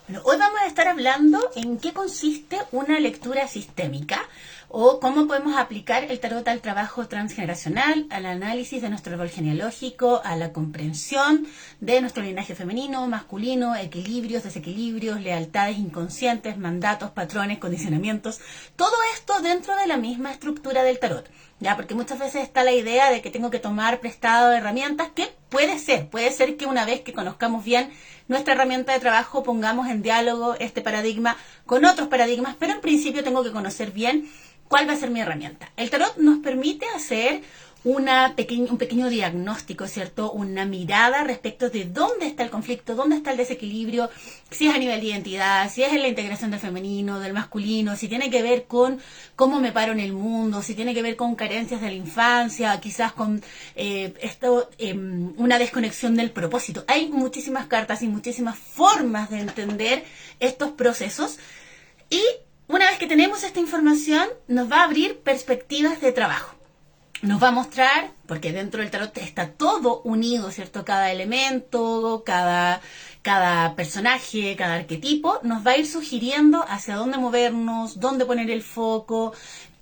Bueno, hoy vamos a estar hablando en qué consiste una lectura sistémica o cómo podemos aplicar el tarot al trabajo transgeneracional, al análisis de nuestro árbol genealógico, a la comprensión de nuestro linaje femenino, masculino, equilibrios, desequilibrios, lealtades inconscientes, mandatos, patrones, condicionamientos, todo esto dentro de la misma estructura del tarot. ¿Ya? Porque muchas veces está la idea de que tengo que tomar prestado herramientas que puede ser que una vez que conozcamos bien nuestra herramienta de trabajo pongamos en diálogo este paradigma con otros paradigmas, pero en principio tengo que conocer bien cuál va a ser mi herramienta. El tarot nos permite hacer un pequeño diagnóstico, ¿cierto? Una mirada respecto de dónde está el conflicto, dónde está el desequilibrio, si es a nivel de identidad, si es en la integración del femenino, del masculino, si tiene que ver con cómo me paro en el mundo, si tiene que ver con carencias de la infancia, quizás con una desconexión del propósito. Hay muchísimas cartas y muchísimas formas de entender estos procesos y una vez que tenemos esta información nos va a abrir perspectivas de trabajo. Nos va a mostrar, porque dentro del tarot está todo unido, ¿cierto? Cada elemento, cada personaje, cada arquetipo, nos va a ir sugiriendo hacia dónde movernos, dónde poner el foco,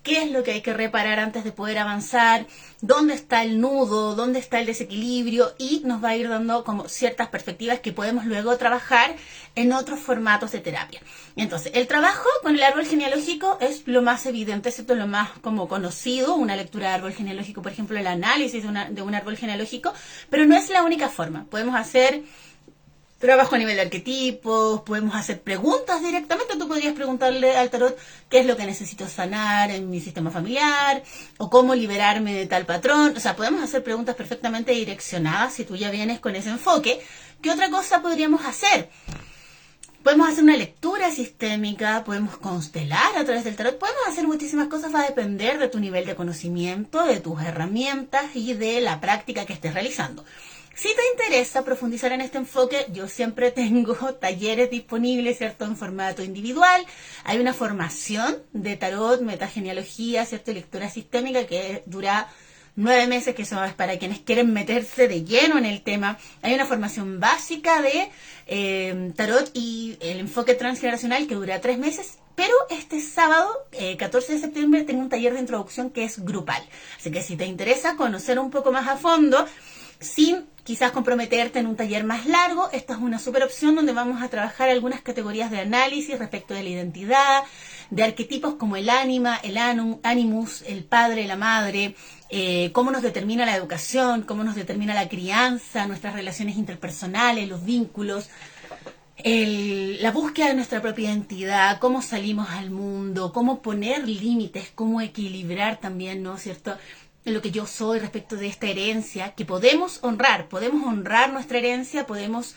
qué es lo que hay que reparar antes de poder avanzar, dónde está el nudo, dónde está el desequilibrio y nos va a ir dando como ciertas perspectivas que podemos luego trabajar en otros formatos de terapia. Entonces, el trabajo con el árbol genealógico es lo más evidente, ¿cierto? Lo más como conocido, una lectura de árbol genealógico, por ejemplo, el análisis de un árbol genealógico, pero no es la única forma. Podemos hacer trabajo a nivel de arquetipos, podemos hacer preguntas directamente. Tú podrías preguntarle al tarot qué es lo que necesito sanar en mi sistema familiar o cómo liberarme de tal patrón. O sea, podemos hacer preguntas perfectamente direccionadas si tú ya vienes con ese enfoque. ¿Qué otra cosa podríamos hacer? Podemos hacer una lectura sistémica, podemos constelar a través del tarot, podemos hacer muchísimas cosas, va a depender de tu nivel de conocimiento, de tus herramientas y de la práctica que estés realizando. Si te interesa profundizar en este enfoque, yo siempre tengo talleres disponibles, ¿cierto? En formato individual. Hay una formación de tarot, metagenealogía, ¿cierto? Y lectura sistémica que dura 9 meses, que eso es para quienes quieren meterse de lleno en el tema. Hay una formación básica de tarot y el enfoque transgeneracional que dura 3 meses. Pero este sábado, 14 de septiembre, tengo un taller de introducción que es grupal. Así que si te interesa conocer un poco más a fondo, sin quizás comprometerte en un taller más largo, esta es una super opción donde vamos a trabajar algunas categorías de análisis respecto de la identidad, de arquetipos como el ánima, el animus, el padre, la madre, cómo nos determina la educación, cómo nos determina la crianza, nuestras relaciones interpersonales, los vínculos, la búsqueda de nuestra propia identidad, cómo salimos al mundo, cómo poner límites, cómo equilibrar también, ¿no es cierto?, lo que yo soy respecto de esta herencia, que podemos honrar nuestra herencia, podemos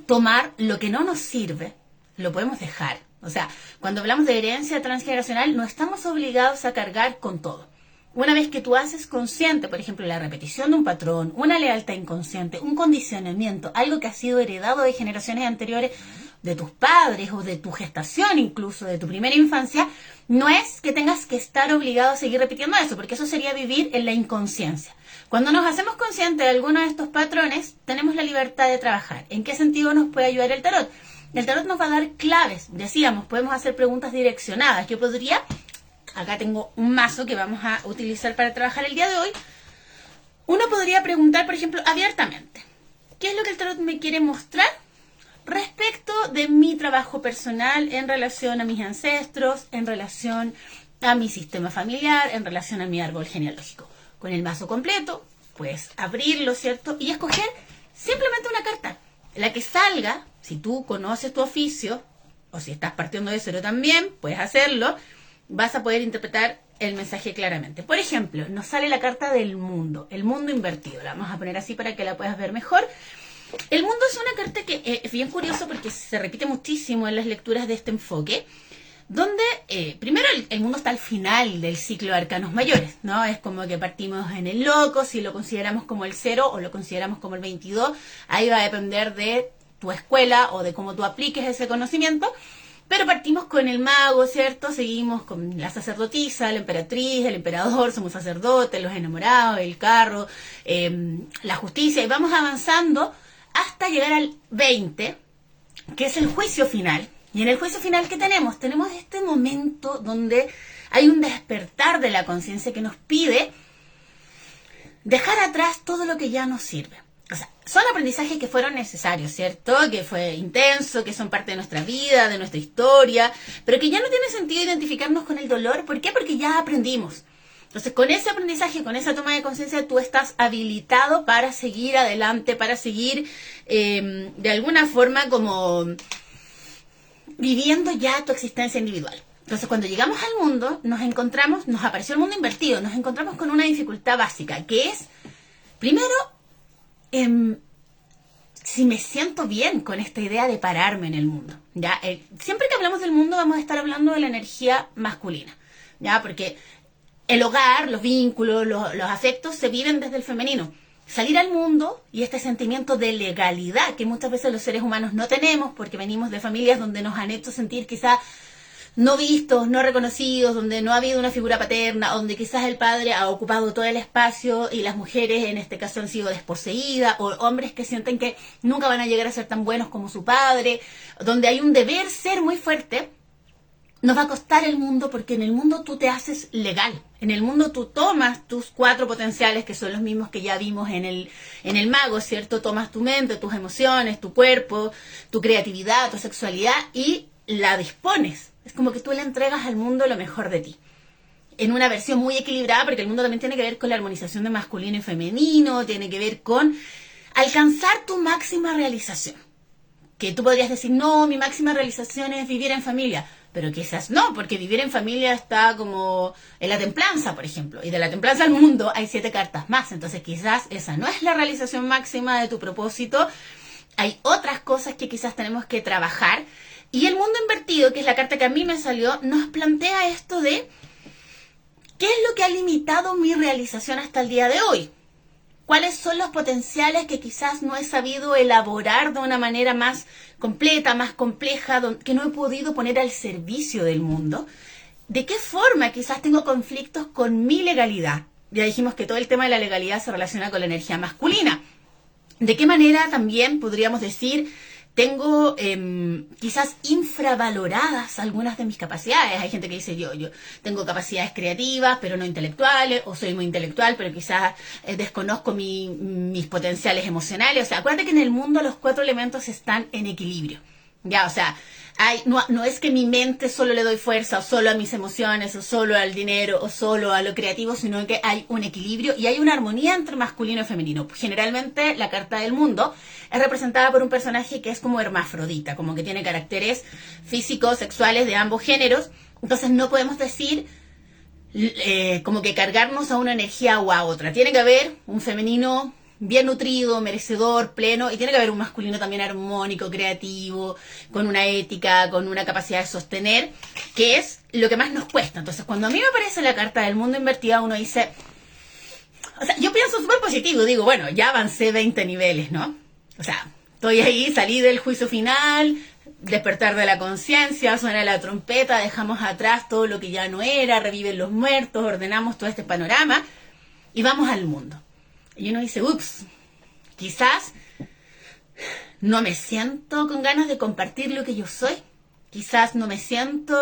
tomar lo que no nos sirve, lo podemos dejar. O sea, cuando hablamos de herencia transgeneracional, no estamos obligados a cargar con todo. Una vez que tú haces consciente, por ejemplo, la repetición de un patrón, una lealtad inconsciente, un condicionamiento, algo que ha sido heredado de generaciones anteriores, de tus padres o de tu gestación incluso, de tu primera infancia, no es que tengas que estar obligado a seguir repitiendo eso, porque eso sería vivir en la inconsciencia. Cuando nos hacemos conscientes de alguno de estos patrones, tenemos la libertad de trabajar. ¿En qué sentido nos puede ayudar el tarot? El tarot nos va a dar claves. Decíamos, podemos hacer preguntas direccionadas. Yo podría, acá tengo un mazo que vamos a utilizar para trabajar el día de hoy. Uno podría preguntar, por ejemplo, abiertamente, ¿qué es lo que el tarot me quiere mostrar respecto de mi trabajo personal en relación a mis ancestros, en relación a mi sistema familiar, en relación a mi árbol genealógico? Con el mazo completo, puedes abrirlo, ¿cierto? Y escoger simplemente una carta. La que salga, si tú conoces tu oficio, o si estás partiendo de cero también, puedes hacerlo, vas a poder interpretar el mensaje claramente. Por ejemplo, nos sale la carta del mundo, el mundo invertido. La vamos a poner así para que la puedas ver mejor. El mundo es una carta que es bien curioso porque se repite muchísimo en las lecturas de este enfoque, donde primero el mundo está al final del ciclo de arcanos mayores, ¿no? Es como que partimos en el loco, si lo consideramos como el 0 o lo consideramos como el 22, ahí va a depender de tu escuela o de cómo tú apliques ese conocimiento, pero partimos con el mago, ¿cierto? Seguimos con la sacerdotisa, la emperatriz, el emperador, somos sacerdotes, los enamorados, el carro, la justicia, y vamos avanzando hasta llegar al 20, que es el juicio final. Y en el juicio final, ¿qué tenemos? Tenemos este momento donde hay un despertar de la conciencia que nos pide dejar atrás todo lo que ya nos sirve. O sea, son aprendizajes que fueron necesarios, ¿cierto? Que fue intenso, que son parte de nuestra vida, de nuestra historia, pero que ya no tiene sentido identificarnos con el dolor. ¿Por qué? Porque ya aprendimos. Entonces, con ese aprendizaje, con esa toma de conciencia, tú estás habilitado para seguir adelante, para seguir de alguna forma como viviendo ya tu existencia individual. Entonces, cuando llegamos al mundo, nos apareció el mundo invertido, nos encontramos con una dificultad básica, que es, primero, si me siento bien con esta idea de pararme en el mundo. ¿Ya? Siempre que hablamos del mundo vamos a estar hablando de la energía masculina, ¿ya? Porque el hogar, los vínculos, los afectos se viven desde el femenino. Salir al mundo y este sentimiento de legalidad que muchas veces los seres humanos no tenemos porque venimos de familias donde nos han hecho sentir quizás no vistos, no reconocidos, donde no ha habido una figura paterna, donde quizás el padre ha ocupado todo el espacio y las mujeres en este caso han sido desposeídas, o hombres que sienten que nunca van a llegar a ser tan buenos como su padre, donde hay un deber ser muy fuerte. Nos va a costar el mundo porque en el mundo tú te haces legal. En el mundo tú tomas tus 4 potenciales, que son los mismos que ya vimos en el mago, ¿cierto? Tomas tu mente, tus emociones, tu cuerpo, tu creatividad, tu sexualidad y la dispones. Es como que tú le entregas al mundo lo mejor de ti. En una versión muy equilibrada, porque el mundo también tiene que ver con la armonización de masculino y femenino, tiene que ver con alcanzar tu máxima realización. Que tú podrías decir, no, mi máxima realización es vivir en familia. Pero quizás no, porque vivir en familia está como en la templanza, por ejemplo. Y de la templanza al mundo hay 7 cartas más. Entonces quizás esa no es la realización máxima de tu propósito. Hay otras cosas que quizás tenemos que trabajar. Y el mundo invertido, que es la carta que a mí me salió, nos plantea esto de ¿qué es lo que ha limitado mi realización hasta el día de hoy? ¿Cuáles son los potenciales que quizás no he sabido elaborar de una manera más completa, más compleja, que no he podido poner al servicio del mundo? ¿De qué forma quizás tengo conflictos con mi legalidad? Ya dijimos que todo el tema de la legalidad se relaciona con la energía masculina. ¿De qué manera también podríamos decir tengo quizás infravaloradas algunas de mis capacidades? Hay gente que dice yo tengo capacidades creativas pero no intelectuales, o soy muy intelectual pero quizás desconozco mis potenciales emocionales. O sea, acuérdate que en el mundo los 4 elementos están en equilibrio. Ya, o sea, no es que mi mente solo le doy fuerza o solo a mis emociones o solo al dinero o solo a lo creativo, sino que hay un equilibrio y hay una armonía entre masculino y femenino. Generalmente la carta del mundo es representada por un personaje que es como hermafrodita, como que tiene caracteres físicos, sexuales de ambos géneros. Entonces no podemos decir como que cargarnos a una energía o a otra. Tiene que haber un femenino bien nutrido, merecedor, pleno, y tiene que haber un masculino también armónico, creativo, con una ética, con una capacidad de sostener, que es lo que más nos cuesta. Entonces, cuando a mí me aparece la carta del mundo invertida, uno dice, o sea, yo pienso súper positivo, digo, bueno, ya avancé 20 niveles, ¿no? O sea, estoy ahí, salí del juicio final, despertar de la conciencia, suena la trompeta, dejamos atrás todo lo que ya no era, reviven los muertos, ordenamos todo este panorama y vamos al mundo. Y uno dice, ups, quizás no me siento con ganas de compartir lo que yo soy. Quizás no me siento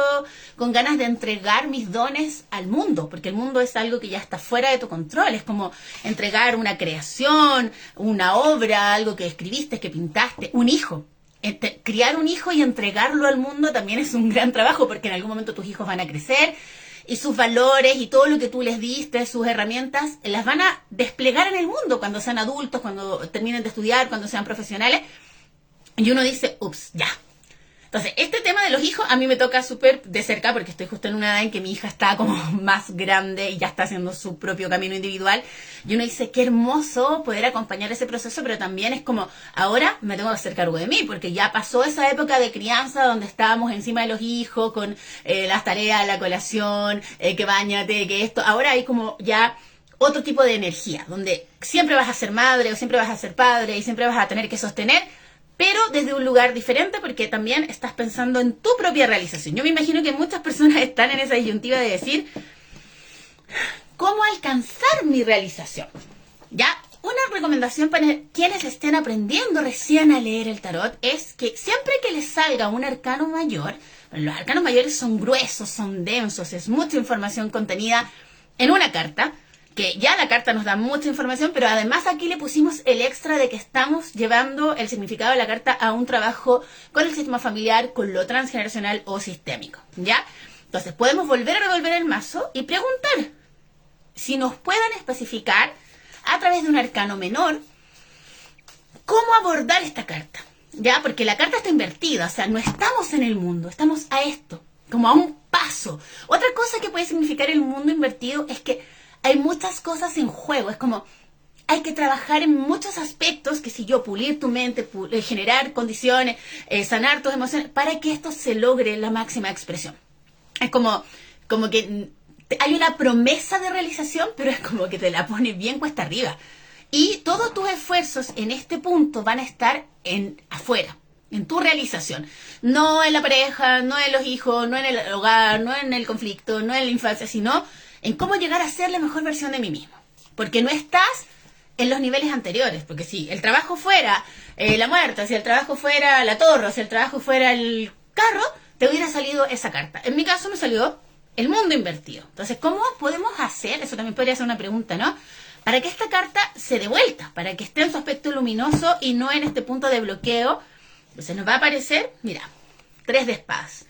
con ganas de entregar mis dones al mundo, porque el mundo es algo que ya está fuera de tu control. Es como entregar una creación, una obra, algo que escribiste, que pintaste, un hijo. Criar un hijo y entregarlo al mundo también es un gran trabajo, porque en algún momento tus hijos van a crecer y sus valores y todo lo que tú les diste, sus herramientas, las van a desplegar en el mundo cuando sean adultos, cuando terminen de estudiar, cuando sean profesionales. Y uno dice, ups, ya. Entonces, este tema de los hijos a mí me toca súper de cerca porque estoy justo en una edad en que mi hija está como más grande y ya está haciendo su propio camino individual. Y uno dice, qué hermoso poder acompañar ese proceso, pero también es como, ahora me tengo que hacer cargo de mí, porque ya pasó esa época de crianza donde estábamos encima de los hijos con las tareas, la colación, que báñate, que esto. Ahora hay como ya otro tipo de energía, donde siempre vas a ser madre o siempre vas a ser padre y siempre vas a tener que sostener, pero desde un lugar diferente porque también estás pensando en tu propia realización. Yo me imagino que muchas personas están en esa disyuntiva de decir, ¿cómo alcanzar mi realización? Ya, una recomendación para quienes estén aprendiendo recién a leer el tarot es que siempre que les salga un arcano mayor, bueno, los arcanos mayores son gruesos, son densos, es mucha información contenida en una carta, que ya la carta nos da mucha información, pero además aquí le pusimos el extra de que estamos llevando el significado de la carta a un trabajo con el sistema familiar, con lo transgeneracional o sistémico, ¿ya? Entonces podemos volver a revolver el mazo y preguntar si nos puedan especificar a través de un arcano menor cómo abordar esta carta, ¿ya? Porque la carta está invertida, o sea, no estamos en el mundo, estamos a esto, como a un paso. Otra cosa que puede significar el mundo invertido es que hay muchas cosas en juego, es como hay que trabajar en muchos aspectos, que si yo pulir tu mente, generar condiciones, sanar tus emociones, para que esto se logre la máxima expresión. Es como que hay una promesa de realización, pero es como que te la pone bien cuesta arriba. Y todos tus esfuerzos en este punto van a estar afuera, en tu realización. No en la pareja, no en los hijos, no en el hogar, no en el conflicto, no en la infancia, sino en cómo llegar a ser la mejor versión de mí mismo. Porque no estás en los niveles anteriores. Porque si el trabajo fuera la muerte, si el trabajo fuera la torre, si el trabajo fuera el carro, te hubiera salido esa carta. En mi caso me salió el mundo invertido. Entonces, ¿cómo podemos hacer? Eso también podría ser una pregunta, ¿no? Para que esta carta se dé vuelta, para que esté en su aspecto luminoso y no en este punto de bloqueo. Entonces nos va a aparecer, mira, 3 de espadas.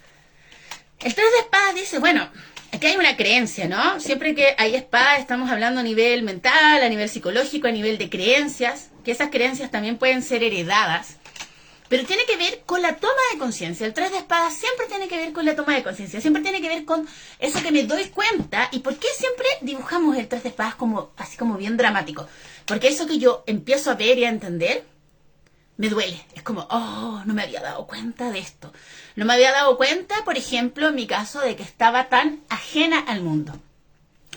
El 3 de espadas dice, bueno, aquí hay una creencia, ¿no? Siempre que hay espadas estamos hablando a nivel mental, a nivel psicológico, a nivel de creencias, que esas creencias también pueden ser heredadas, pero tiene que ver con la toma de conciencia. El 3 de espadas siempre tiene que ver con la toma de conciencia, siempre tiene que ver con eso que me doy cuenta. ¿Y por qué siempre dibujamos el 3 de espadas como así como bien dramático? Porque eso que yo empiezo a ver y a entender me duele. Es como, oh, no me había dado cuenta de esto. No me había dado cuenta, por ejemplo, en mi caso, de que estaba tan ajena al mundo.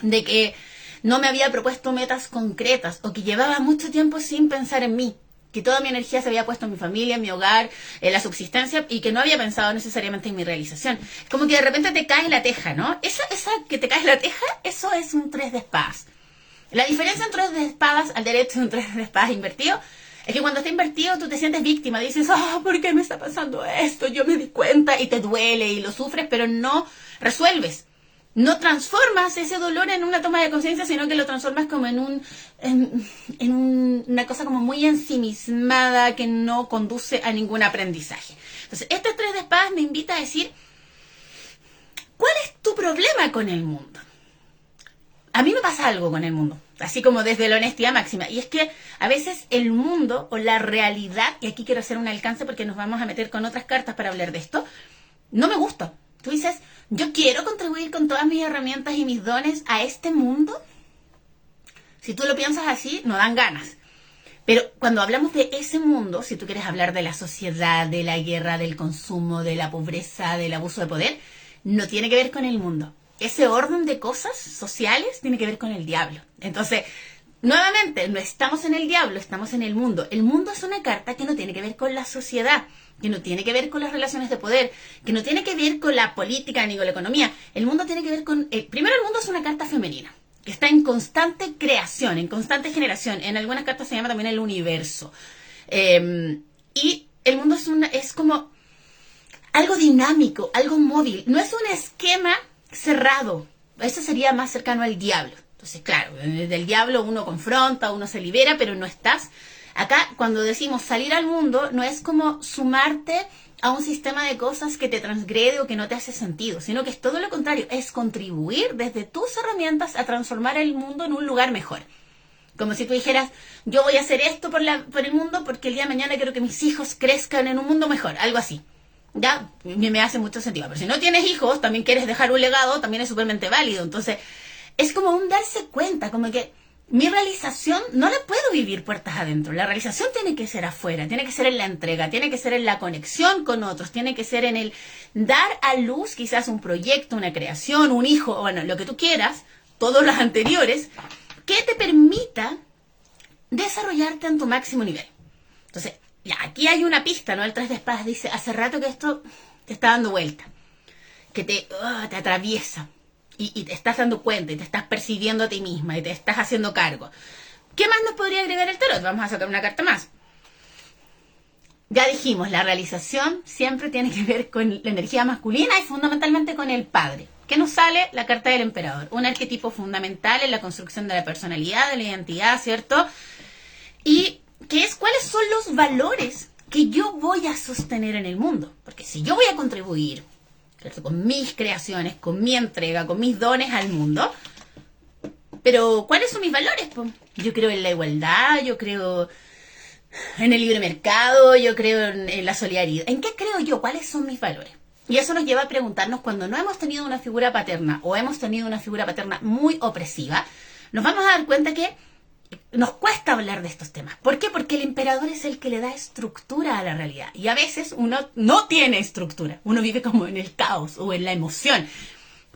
De que no me había propuesto metas concretas o que llevaba mucho tiempo sin pensar en mí. Que toda mi energía se había puesto en mi familia, en mi hogar, en la subsistencia y que no había pensado necesariamente en mi realización. Es como que de repente te cae la teja, ¿no? Esa que te cae la teja, eso es un 3 de espadas. La diferencia entre un 3 de espadas al derecho y un 3 de espadas invertido es que cuando está invertido tú te sientes víctima, dices, ¿por qué me está pasando esto? Yo me di cuenta y te duele y lo sufres, pero no resuelves. No transformas ese dolor en una toma de conciencia, sino que lo transformas como en una cosa como muy ensimismada que no conduce a ningún aprendizaje. Entonces, este 3 de espadas me invita a decir, ¿cuál es tu problema con el mundo? A mí me pasa algo con el mundo, así como desde la honestidad máxima, y es que a veces el mundo o la realidad, y aquí quiero hacer un alcance porque nos vamos a meter con otras cartas para hablar de esto, no me gusta. Tú dices, yo quiero contribuir con todas mis herramientas y mis dones a este mundo. Si tú lo piensas así, no dan ganas. Pero cuando hablamos de ese mundo, si tú quieres hablar de la sociedad, de la guerra, del consumo, de la pobreza, del abuso de poder, no tiene que ver con el mundo. Ese orden de cosas sociales tiene que ver con el diablo. Entonces, nuevamente, no estamos en el diablo, estamos en el mundo. El mundo es una carta que no tiene que ver con la sociedad, que no tiene que ver con las relaciones de poder, que no tiene que ver con la política ni con la economía. El mundo tiene que ver con... primero, el mundo es una carta femenina, que está en constante creación, en constante generación. En algunas cartas se llama también el universo. Y el mundo es como algo dinámico, algo móvil. No es un esquema cerrado. Eso sería más cercano al diablo. Entonces, claro, del diablo uno confronta, uno se libera, pero no estás... Acá, cuando decimos salir al mundo, no es como sumarte a un sistema de cosas que te transgrede o que no te hace sentido, sino que es todo lo contrario, es contribuir desde tus herramientas a transformar el mundo en un lugar mejor. Como si tú dijeras, yo voy a hacer esto por el mundo porque el día de mañana quiero que mis hijos crezcan en un mundo mejor, algo así. Ya, me hace mucho sentido. Pero si no tienes hijos, también quieres dejar un legado, también es súpermente válido. Entonces, es como un darse cuenta, como que mi realización no la puedo vivir puertas adentro. La realización tiene que ser afuera, tiene que ser en la entrega, tiene que ser en la conexión con otros, tiene que ser en el dar a luz quizás un proyecto, una creación, un hijo, bueno, lo que tú quieras, todos los anteriores, que te permita desarrollarte en tu máximo nivel. Entonces, ya, aquí hay una pista, ¿no? El 3 de espadas dice, hace rato que esto te está dando vuelta, que te atraviesa. Y te estás dando cuenta y te estás percibiendo a ti misma y te estás haciendo cargo. ¿Qué más nos podría agregar el tarot? Vamos a sacar una carta más. Ya dijimos, la realización siempre tiene que ver con la energía masculina y fundamentalmente con el padre. ¿Qué nos sale? La carta del emperador. Un arquetipo fundamental en la construcción de la personalidad, de la identidad, ¿cierto? Y que es cuáles son los valores que yo voy a sostener en el mundo. Porque si yo voy a contribuir, ¿cierto?, con mis creaciones, con mi entrega, con mis dones al mundo, pero ¿cuáles son mis valores? Pues yo creo en la igualdad, yo creo en el libre mercado, yo creo en la solidaridad. ¿En qué creo yo? ¿Cuáles son mis valores? Y eso nos lleva a preguntarnos cuando no hemos tenido una figura paterna o hemos tenido una figura paterna muy opresiva, nos vamos a dar cuenta que nos cuesta hablar de estos temas. ¿Por qué? Porque el emperador es el que le da estructura a la realidad. Y a veces uno no tiene estructura. Uno vive como en el caos o en la emoción.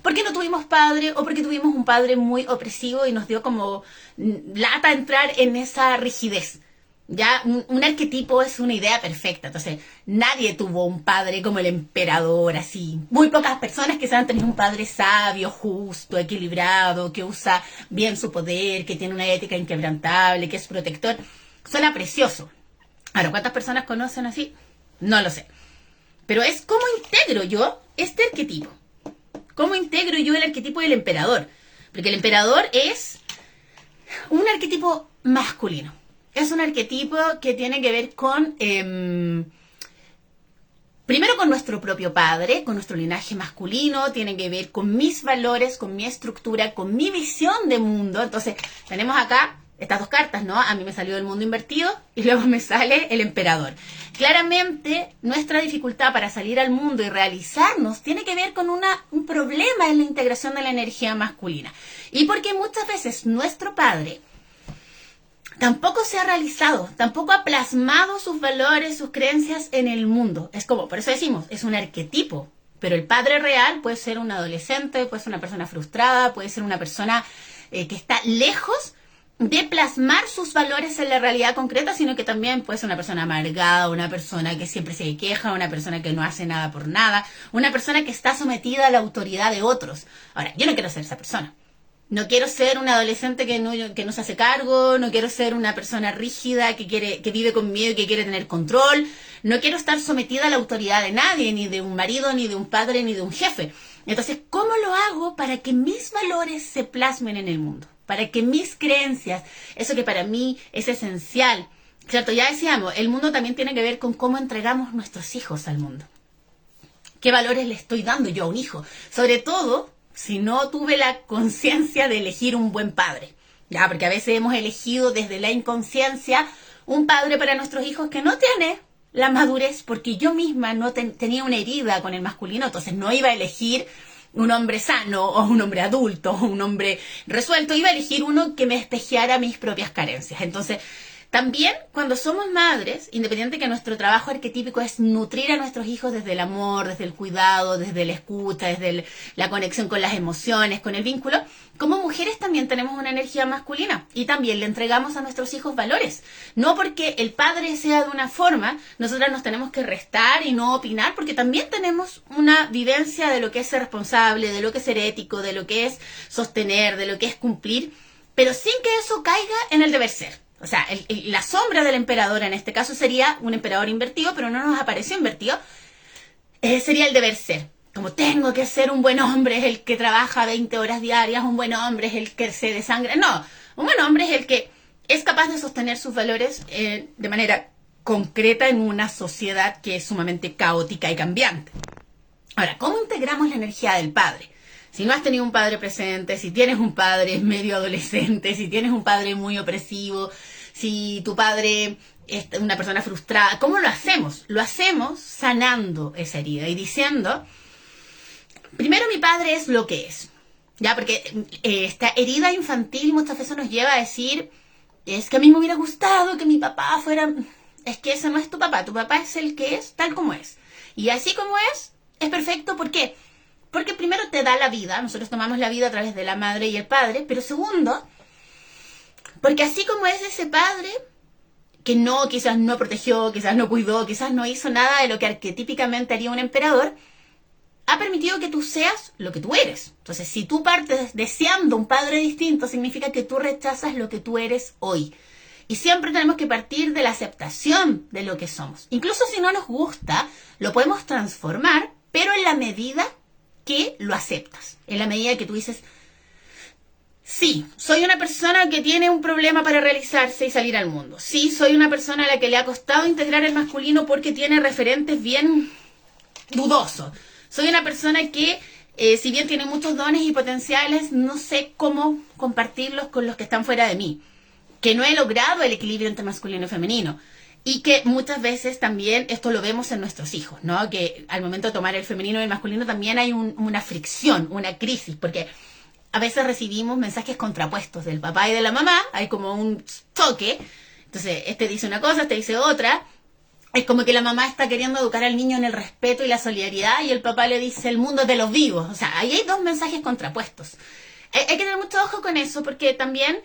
Porque no tuvimos padre o porque tuvimos un padre muy opresivo y nos dio como lata entrar en esa rigidez. Ya, un arquetipo es una idea perfecta. Entonces, nadie tuvo un padre como el emperador, así. Muy pocas personas que se han tenido un padre sabio, justo, equilibrado, que usa bien su poder, que tiene una ética inquebrantable, que es protector. Suena precioso. Ahora, ¿cuántas personas conocen así? No lo sé. Pero es cómo integro yo este arquetipo. ¿Cómo integro yo el arquetipo del emperador? Porque el emperador es un arquetipo masculino. Es un arquetipo que tiene que ver con, primero con nuestro propio padre, con nuestro linaje masculino, tiene que ver con mis valores, con mi estructura, con mi visión de mundo. Entonces, tenemos acá estas dos cartas, ¿no? A mí me salió el mundo invertido y luego me sale el emperador. Claramente, nuestra dificultad para salir al mundo y realizarnos tiene que ver con un problema en la integración de la energía masculina. Y porque muchas veces nuestro padre tampoco se ha realizado, tampoco ha plasmado sus valores, sus creencias en el mundo. Es como, por eso decimos, es un arquetipo. Pero el padre real puede ser un adolescente, puede ser una persona frustrada, puede ser una persona que está lejos de plasmar sus valores en la realidad concreta, sino que también puede ser una persona amargada, una persona que siempre se queja, una persona que no hace nada por nada, una persona que está sometida a la autoridad de otros. Ahora, yo no quiero ser esa persona. No quiero ser un adolescente que no se hace cargo, no quiero ser una persona rígida que vive con miedo y que quiere tener control. No quiero estar sometida a la autoridad de nadie, ni de un marido, ni de un padre, ni de un jefe. Entonces, ¿cómo lo hago para que mis valores se plasmen en el mundo? Para que mis creencias, eso que para mí es esencial, ¿cierto? Ya decíamos, el mundo también tiene que ver con cómo entregamos nuestros hijos al mundo. ¿Qué valores le estoy dando yo a un hijo? Sobre todo si no tuve la conciencia de elegir un buen padre. Ya, porque a veces hemos elegido desde la inconsciencia un padre para nuestros hijos que no tiene la madurez, porque yo misma no tenía una herida con el masculino, entonces no iba a elegir un hombre sano o un hombre adulto o un hombre resuelto, iba a elegir uno que me espejeara mis propias carencias. Entonces, también cuando somos madres, independiente que nuestro trabajo arquetípico es nutrir a nuestros hijos desde el amor, desde el cuidado, desde la escucha, desde la conexión con las emociones, con el vínculo, como mujeres también tenemos una energía masculina y también le entregamos a nuestros hijos valores. No porque el padre sea de una forma, nosotras nos tenemos que restar y no opinar, porque también tenemos una vivencia de lo que es ser responsable, de lo que es ser ético, de lo que es sostener, de lo que es cumplir, pero sin que eso caiga en el deber ser. O sea, la sombra del emperador en este caso sería un emperador invertido, pero no nos apareció invertido. Sería el deber ser. Como tengo que ser un buen hombre, es el que trabaja 20 horas diarias, un buen hombre es el que se desangra. No, un buen hombre es el que es capaz de sostener sus valores de manera concreta en una sociedad que es sumamente caótica y cambiante. Ahora, ¿cómo integramos la energía del padre? Si no has tenido un padre presente, si tienes un padre medio adolescente, si tienes un padre muy opresivo, si tu padre es una persona frustrada, ¿cómo lo hacemos? Lo hacemos sanando esa herida y diciendo, primero mi padre es lo que es, ¿ya? Porque esta herida infantil muchas veces nos lleva a decir, es que a mí me hubiera gustado que mi papá fuera... Es que ese no es tu papá es el que es tal como es. Y así como es perfecto, ¿por qué? Porque primero te da la vida, nosotros tomamos la vida a través de la madre y el padre, pero segundo, porque así como es ese padre, que no, quizás no protegió, quizás no cuidó, quizás no hizo nada de lo que arquetípicamente haría un emperador, ha permitido que tú seas lo que tú eres. Entonces, si tú partes deseando un padre distinto, significa que tú rechazas lo que tú eres hoy. Y siempre tenemos que partir de la aceptación de lo que somos. Incluso si no nos gusta, lo podemos transformar, pero en la medida que lo aceptas. En la medida que tú dices, sí, soy una persona que tiene un problema para realizarse y salir al mundo. Sí, soy una persona a la que le ha costado integrar el masculino porque tiene referentes bien dudosos. Soy una persona que, si bien tiene muchos dones y potenciales, no sé cómo compartirlos con los que están fuera de mí. Que no he logrado el equilibrio entre masculino y femenino. Y que muchas veces también esto lo vemos en nuestros hijos, ¿no? Que al momento de tomar el femenino y el masculino también hay una fricción, una crisis, porque a veces recibimos mensajes contrapuestos del papá y de la mamá, hay como un choque, entonces este dice una cosa, este dice otra, es como que la mamá está queriendo educar al niño en el respeto y la solidaridad y el papá le dice el mundo es de los vivos, o sea, ahí hay dos mensajes contrapuestos. Hay que tener mucho ojo con eso porque también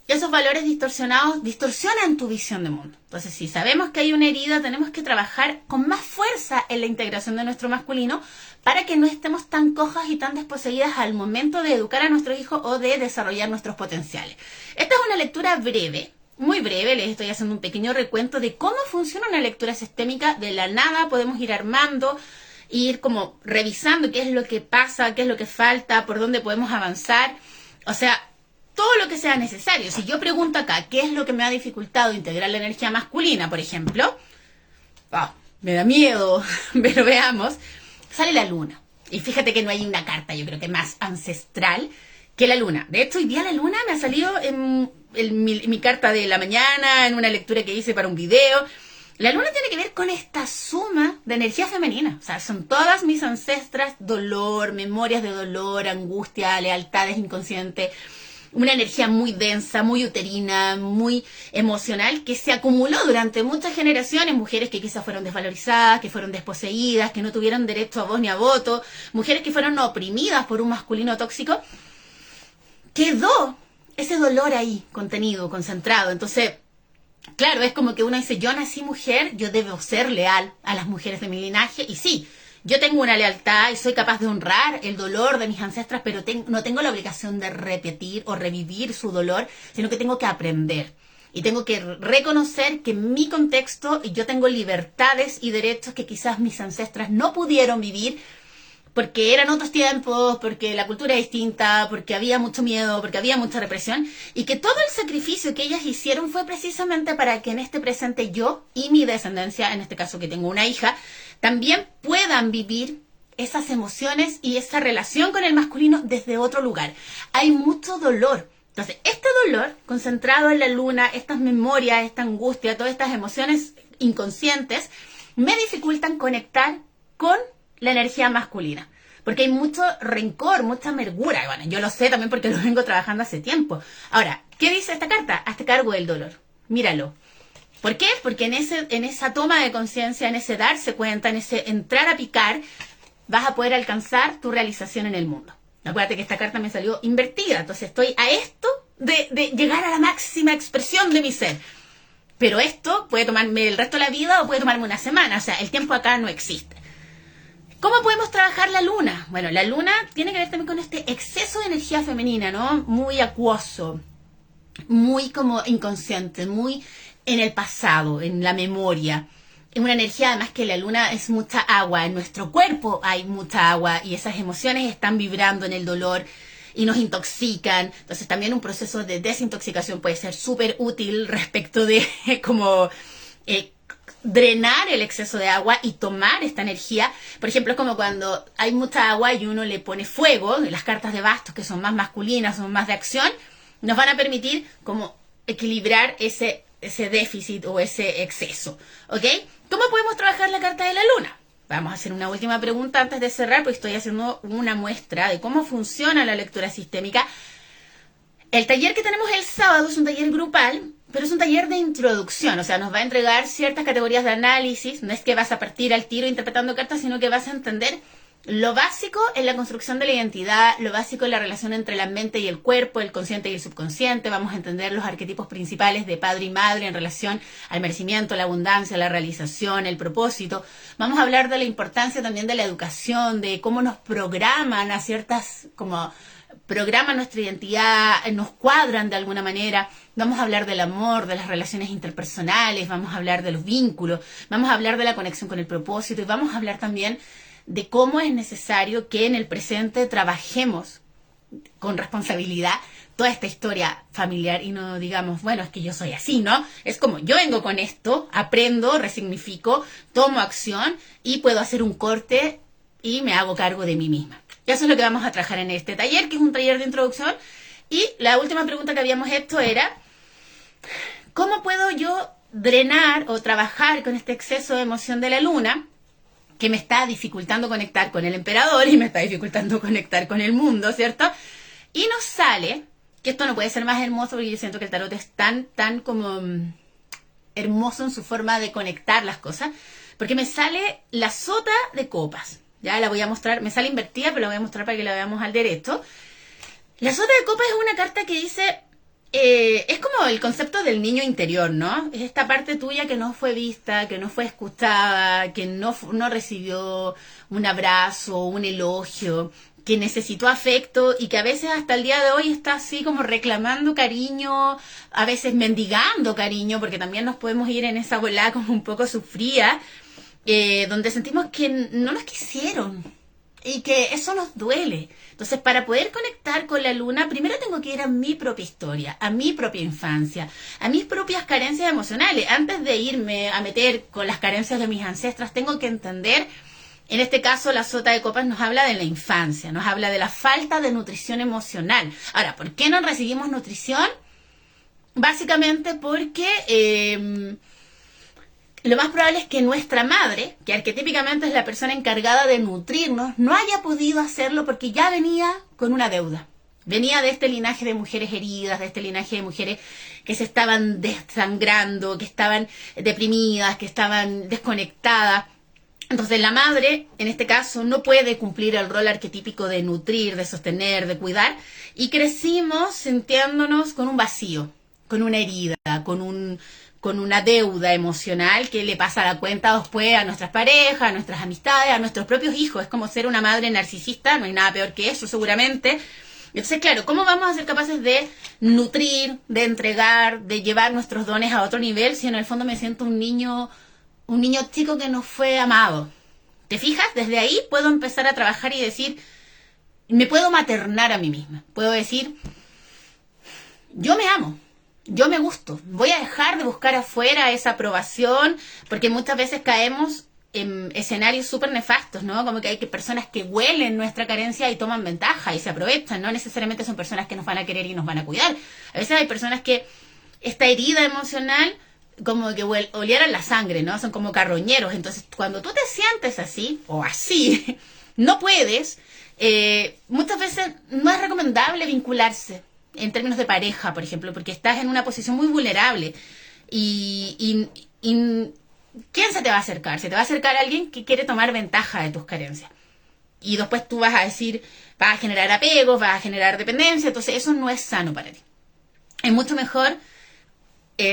esos valores distorsionados distorsionan tu visión de mundo. Entonces, si sabemos que hay una herida, tenemos que trabajar con más fuerza en la integración de nuestro masculino para que no estemos tan cojas y tan desposeídas al momento de educar a nuestros hijos o de desarrollar nuestros potenciales. Esta es una lectura breve, muy breve, les estoy haciendo un pequeño recuento de cómo funciona una lectura sistémica. De la nada podemos ir armando, ir como revisando qué es lo que pasa, qué es lo que falta, por dónde podemos avanzar. O sea, todo lo que sea necesario. Si yo pregunto acá, ¿qué es lo que me ha dificultado integrar la energía masculina, por ejemplo? Me da miedo, pero veamos. Sale la luna. Y fíjate que no hay una carta, yo creo que más ancestral que la luna. De hecho, hoy día la luna me ha salido en mi carta de la mañana, en una lectura que hice para un video. La luna tiene que ver con esta suma de energía femenina. O sea, son todas mis ancestras, dolor, memorias de dolor, angustia, lealtades inconscientes. Una energía muy densa, muy uterina, muy emocional, que se acumuló durante muchas generaciones. Mujeres que quizás fueron desvalorizadas, que fueron desposeídas, que no tuvieron derecho a voz ni a voto. Mujeres que fueron oprimidas por un masculino tóxico. Quedó ese dolor ahí, contenido, concentrado. Entonces, claro, es como que uno dice, yo nací mujer, yo debo ser leal a las mujeres de mi linaje. Y sí, yo tengo una lealtad y soy capaz de honrar el dolor de mis ancestras, pero no tengo la obligación de repetir o revivir su dolor, sino que tengo que aprender. Y tengo que reconocer que en mi contexto yo tengo libertades y derechos que quizás mis ancestras no pudieron vivir porque eran otros tiempos, porque la cultura es distinta, porque había mucho miedo, porque había mucha represión, y que todo el sacrificio que ellas hicieron fue precisamente para que en este presente yo y mi descendencia, en este caso que tengo una hija, también puedan vivir esas emociones y esa relación con el masculino desde otro lugar. Hay mucho dolor. Entonces, este dolor concentrado en la luna, estas memorias, esta angustia, todas estas emociones inconscientes, me dificultan conectar con la energía masculina. Porque hay mucho rencor, mucha amargura. Bueno, yo lo sé también porque lo vengo trabajando hace tiempo. Ahora, ¿qué dice esta carta? Hazte cargo del dolor. Míralo. ¿Por qué? Porque en esa toma de conciencia, en ese darse cuenta, en ese entrar a picar, vas a poder alcanzar tu realización en el mundo. Acuérdate que esta carta me salió invertida. Entonces estoy a esto de llegar a la máxima expresión de mi ser. Pero esto puede tomarme el resto de la vida o puede tomarme una semana. O sea, el tiempo acá no existe. ¿Cómo podemos trabajar la luna? Bueno, la luna tiene que ver también con este exceso de energía femenina, ¿no? Muy acuoso, muy como inconsciente, muy en el pasado, en la memoria. Es una energía además que la luna es mucha agua. En nuestro cuerpo hay mucha agua y esas emociones están vibrando en el dolor y nos intoxican. Entonces también un proceso de desintoxicación puede ser súper útil respecto de como drenar el exceso de agua y tomar esta energía. Por ejemplo, es como cuando hay mucha agua y uno le pone fuego. Las cartas de bastos, que son más masculinas, son más de acción, nos van a permitir como equilibrar ese déficit o ese exceso. ¿Ok? ¿Cómo podemos trabajar la carta de la luna? Vamos a hacer una última pregunta antes de cerrar, porque estoy haciendo una muestra de cómo funciona la lectura sistémica. El taller que tenemos el sábado es un taller grupal, pero es un taller de introducción, o sea, nos va a entregar ciertas categorías de análisis. No es que vas a partir al tiro interpretando cartas, sino que vas a entender lo básico en la construcción de la identidad, lo básico en la relación entre la mente y el cuerpo, el consciente y el subconsciente. Vamos a entender los arquetipos principales de padre y madre en relación al merecimiento, la abundancia, la realización, el propósito. Vamos a hablar de la importancia también de la educación, de cómo nos programan a ciertas como programan nuestra identidad, nos cuadran de alguna manera. Vamos a hablar del amor, de las relaciones interpersonales, vamos a hablar de los vínculos, vamos a hablar de la conexión con el propósito y vamos a hablar también de cómo es necesario que en el presente trabajemos con responsabilidad toda esta historia familiar y no digamos, bueno, es que yo soy así, ¿no? Es como yo vengo con esto, aprendo, resignifico, tomo acción y puedo hacer un corte y me hago cargo de mí misma. Eso es lo que vamos a trabajar en este taller, que es un taller de introducción. Y la última pregunta que habíamos hecho era, ¿cómo puedo yo drenar o trabajar con este exceso de emoción de la luna que me está dificultando conectar con el emperador y me está dificultando conectar con el mundo, ¿cierto? Y nos sale, que esto no puede ser más hermoso porque yo siento que el tarot es tan como hermoso en su forma de conectar las cosas, porque me sale la sota de copas. Ya la voy a mostrar, me sale invertida, pero la voy a mostrar para que la veamos al derecho. La sota de copas es una carta que dice, es como el concepto del niño interior, ¿no? Es esta parte tuya que no fue vista, que no fue escuchada, que no recibió un abrazo, un elogio, que necesitó afecto y que a veces hasta el día de hoy está así como reclamando cariño, a veces mendigando cariño, porque también nos podemos ir en esa volada como un poco sufrida, donde sentimos que no nos quisieron y que eso nos duele. Entonces, para poder conectar con la luna, primero tengo que ir a mi propia historia, a mi propia infancia, a mis propias carencias emocionales. Antes de irme a meter con las carencias de mis ancestras, tengo que entender, en este caso la sota de copas nos habla de la infancia, nos habla de la falta de nutrición emocional. Ahora, ¿por qué no recibimos nutrición? Básicamente porque lo más probable es que nuestra madre, que arquetípicamente es la persona encargada de nutrirnos, no haya podido hacerlo porque ya venía con una deuda. Venía de este linaje de mujeres heridas, de este linaje de mujeres que se estaban desangrando, que estaban deprimidas, que estaban desconectadas. Entonces la madre, en este caso, no puede cumplir el rol arquetípico de nutrir, de sostener, de cuidar. Y crecimos sintiéndonos con un vacío, con una herida, con una deuda emocional que le pasa la cuenta después a nuestras parejas, a nuestras amistades, a nuestros propios hijos. Es como ser una madre narcisista, no hay nada peor que eso seguramente. Entonces, claro, ¿cómo vamos a ser capaces de nutrir, de entregar, de llevar nuestros dones a otro nivel si en el fondo me siento un niño chico que no fue amado? ¿Te fijas? Desde ahí puedo empezar a trabajar y decir, me puedo maternar a mí misma. Puedo decir, yo me amo. Yo me gusto, voy a dejar de buscar afuera esa aprobación, porque muchas veces caemos en escenarios súper nefastos, ¿no? Como que hay personas que huelen nuestra carencia y toman ventaja y se aprovechan, no necesariamente son personas que nos van a querer y nos van a cuidar. A veces hay personas que esta herida emocional como que olieran la sangre, ¿no? Son como carroñeros, entonces cuando tú te sientes así, o así, no puedes, muchas veces no es recomendable vincularse en términos de pareja, por ejemplo, porque estás en una posición muy vulnerable y ¿quién se te va a acercar? Se te va a acercar alguien que quiere tomar ventaja de tus carencias y después tú vas a decir, vas a generar apegos, vas a generar dependencia, entonces eso no es sano para ti. Es mucho mejor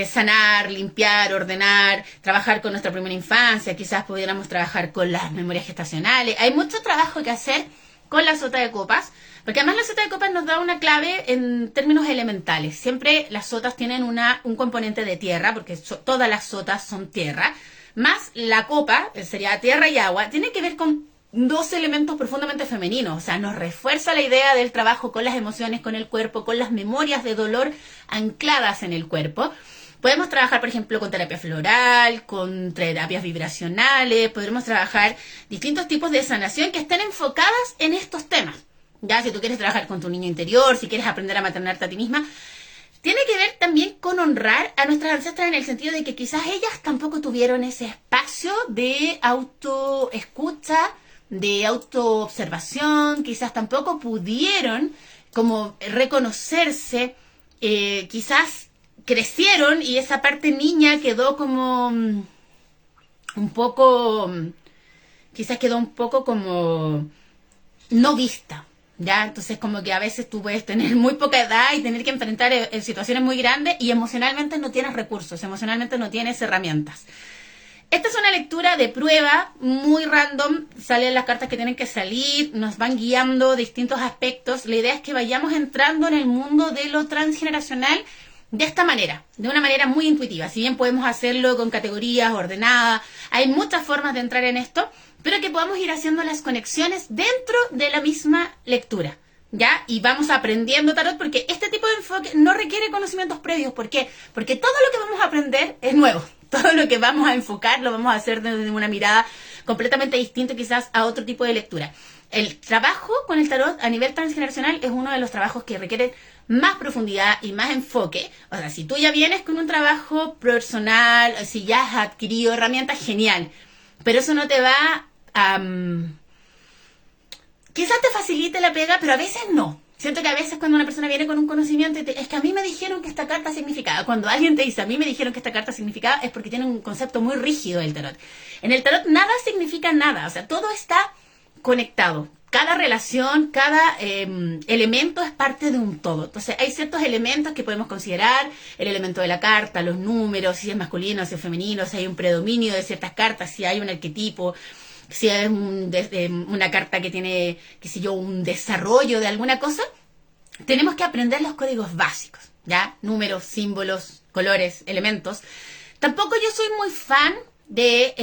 sanar, limpiar, ordenar, trabajar con nuestra primera infancia, quizás pudiéramos trabajar con las memorias gestacionales. Hay mucho trabajo que hacer con la sota de copas, porque además la sota de copas nos da una clave en términos elementales. Siempre las sotas tienen un componente de tierra, porque todas las sotas son tierra, más la copa, sería tierra y agua, tiene que ver con dos elementos profundamente femeninos. O sea, nos refuerza la idea del trabajo con las emociones, con el cuerpo, con las memorias de dolor ancladas en el cuerpo. Podemos trabajar, por ejemplo, con terapia floral, con terapias vibracionales, podremos trabajar distintos tipos de sanación que estén enfocadas en estos temas. Ya, si tú quieres trabajar con tu niño interior, si quieres aprender a maternarte a ti misma, tiene que ver también con honrar a nuestras ancestras en el sentido de que quizás ellas tampoco tuvieron ese espacio de autoescucha, de autoobservación, quizás tampoco pudieron como reconocerse, quizás crecieron y esa parte niña quedó como un poco, quizás quedó un poco como no vista, ¿ya? Entonces como que a veces tú puedes tener muy poca edad y tener que enfrentar situaciones muy grandes y emocionalmente no tienes recursos, emocionalmente no tienes herramientas. Esta es una lectura de prueba, muy random, salen las cartas que tienen que salir, nos van guiando distintos aspectos. La idea es que vayamos entrando en el mundo de lo transgeneracional de esta manera, de una manera muy intuitiva. Si bien podemos hacerlo con categorías ordenadas, hay muchas formas de entrar en esto, pero que podamos ir haciendo las conexiones dentro de la misma lectura, ¿ya? Y vamos aprendiendo tarot porque este tipo de enfoque no requiere conocimientos previos. ¿Por qué? Porque todo lo que vamos a aprender es nuevo. Todo lo que vamos a enfocar lo vamos a hacer desde una mirada completamente distinta quizás a otro tipo de lectura. El trabajo con el tarot a nivel transgeneracional es uno de los trabajos que requieren más profundidad y más enfoque. O sea, si tú ya vienes con un trabajo personal, si ya has adquirido herramientas, genial. Pero eso no te va a... quizás te facilite la pega, pero a veces no. Siento que a veces cuando una persona viene con un conocimiento, es que a mí me dijeron que esta carta significaba. Cuando alguien te dice, a mí me dijeron que esta carta significaba, es porque tiene un concepto muy rígido del tarot. En el tarot nada significa nada, o sea, todo está conectado. Cada relación, cada elemento es parte de un todo. Entonces hay ciertos elementos que podemos considerar, el elemento de la carta, los números, si es masculino, si es femenino, si hay un predominio de ciertas cartas, si hay un arquetipo, si es una carta que tiene, qué sé yo, un desarrollo de alguna cosa. Tenemos que aprender los códigos básicos, ¿ya? Números, símbolos, colores, elementos. Tampoco yo soy muy fan de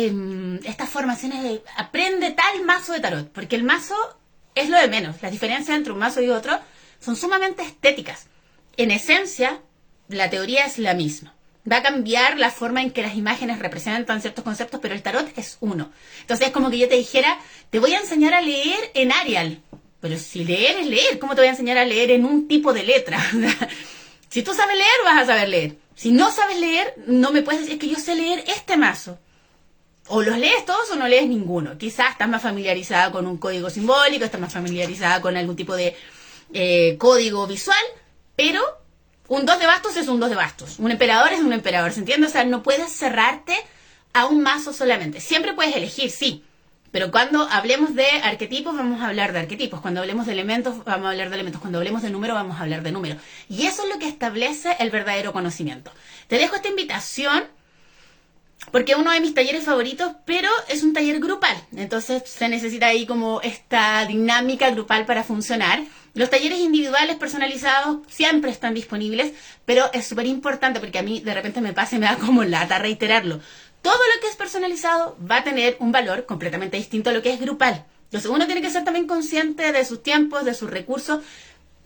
estas formaciones de aprende tal mazo de tarot, porque el mazo es lo de menos. Las diferencias entre un mazo y otro son sumamente estéticas. En esencia, la teoría es la misma. Va a cambiar la forma en que las imágenes representan ciertos conceptos, pero el tarot es uno. Entonces es como que yo te dijera, te voy a enseñar a leer en Arial. Pero si leer es leer, ¿cómo te voy a enseñar a leer en un tipo de letra? Si tú sabes leer, vas a saber leer. Si no sabes leer, no me puedes decir, es que yo sé leer este mazo. O los lees todos o no lees ninguno. Quizás estás más familiarizada con un código simbólico, estás más familiarizada con algún tipo de código visual, pero un 2 de bastos es un 2 de bastos. Un emperador es un emperador, ¿se entiende? O sea, no puedes cerrarte a un mazo solamente. Siempre puedes elegir, sí. Pero cuando hablemos de arquetipos, vamos a hablar de arquetipos. Cuando hablemos de elementos, vamos a hablar de elementos. Cuando hablemos de número, vamos a hablar de número. Y eso es lo que establece el verdadero conocimiento. Te dejo esta invitación porque es uno de mis talleres favoritos, pero es un taller grupal. Entonces se necesita ahí como esta dinámica grupal para funcionar. Los talleres individuales personalizados siempre están disponibles, pero es súper importante porque a mí de repente me pasa y me da como lata reiterarlo. Todo lo que es personalizado va a tener un valor completamente distinto a lo que es grupal. Entonces uno tiene que ser también consciente de sus tiempos, de sus recursos.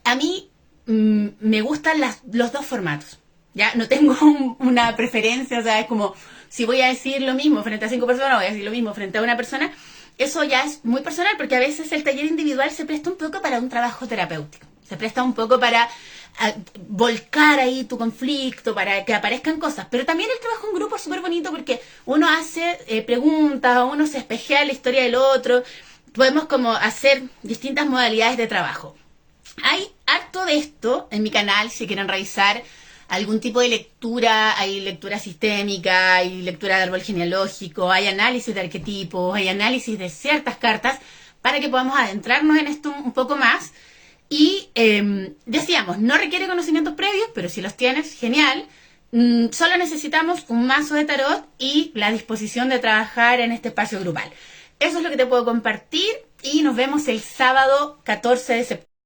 A mí me gustan los dos formatos. Ya no tengo una preferencia, o sea, es como si voy a decir lo mismo frente a 5 personas, voy a decir lo mismo frente a una persona. Eso ya es muy personal porque a veces el taller individual se presta un poco para un trabajo terapéutico. Se presta un poco para volcar ahí tu conflicto, para que aparezcan cosas. Pero también el trabajo en grupo es súper bonito porque uno hace preguntas, uno se espejea la historia del otro. Podemos como hacer distintas modalidades de trabajo. Hay harto de esto en mi canal, si quieren revisar algún tipo de lectura, hay lectura sistémica, hay lectura de árbol genealógico, hay análisis de arquetipos, hay análisis de ciertas cartas para que podamos adentrarnos en esto un poco más. Y decíamos, no requiere conocimientos previos, pero si los tienes, genial. Solo necesitamos un mazo de tarot y la disposición de trabajar en este espacio grupal. Eso es lo que te puedo compartir y nos vemos el sábado 14 de septiembre.